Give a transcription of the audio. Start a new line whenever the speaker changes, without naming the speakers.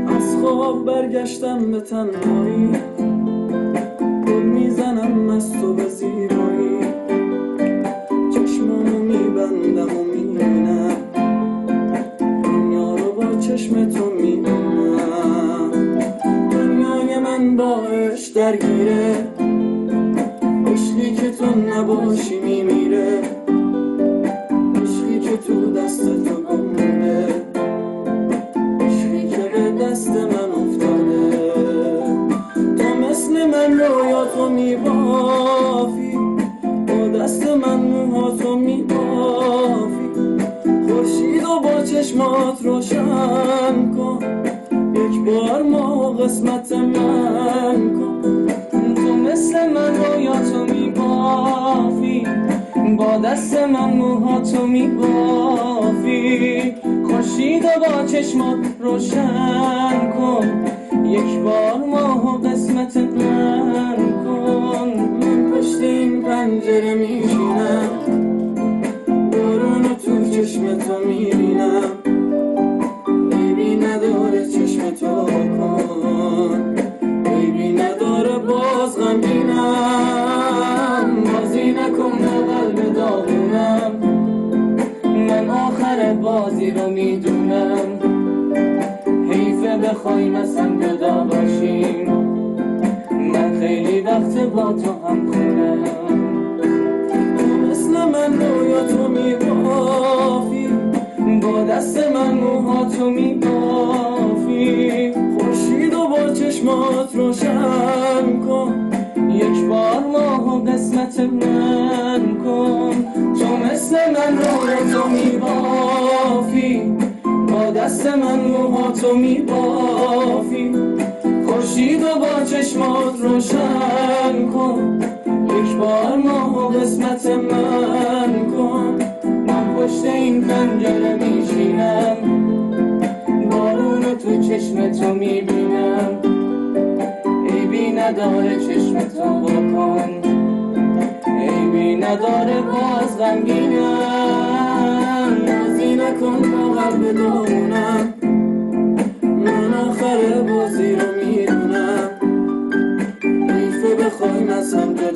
از خواب برگشتم به تنهایی، گل میزنم از تو به زیبایی، چشمامو میبندم و میبینم دنیا رو با چشم تو میبینم. دنیای من با عشق درگیره، عشقی که تو نباشی میمیره، عشقی که تو دست تو گمه، عشقی که به دست من افتاده. تو مثل من رویاتو میبافی، با دست من موهاتو میبافی، خورشیدو با چشمات روشن کن، یک بار ما قسمت من کن. تو مثل من رویاتو میبافی، با دست من موهاتو میبافی، خورشیدو با چشمات روشن کن، یک بار ماه قسمت من کن. من پشت این پنجره میشینم، بارونو تو چشم تو میبینم، عیبی نداره چشم تو کن، عیبی نداره باز غمگینم، بازی نکن با قلب داغونم، من آخر بازی رو میدونم، حیفه بخوایم از هم جدا باشیم، من خیلی وقت با تو هم خونم. مثل من رویاتو میبافی، با دست من موهاتو میبافی، خورشیدو با چشمات روشن کن، یک بار ماه قسمت من کن. تو مثل من رویاتو میبافی، با دست من موهاتو میبافی، خورشیدو با چشمات روشن کن، یک بار ماه قسمت من کن. من پشت این پنجره میشینم، بارونو تو چشم تو میبینم، عیبی نداره چشم تو بکن، عیبی نداره باز غمگینم، بازی نکن با قلب داغونم، من آخر بازی رو میدونم، حیفه بخوایم از هم جدا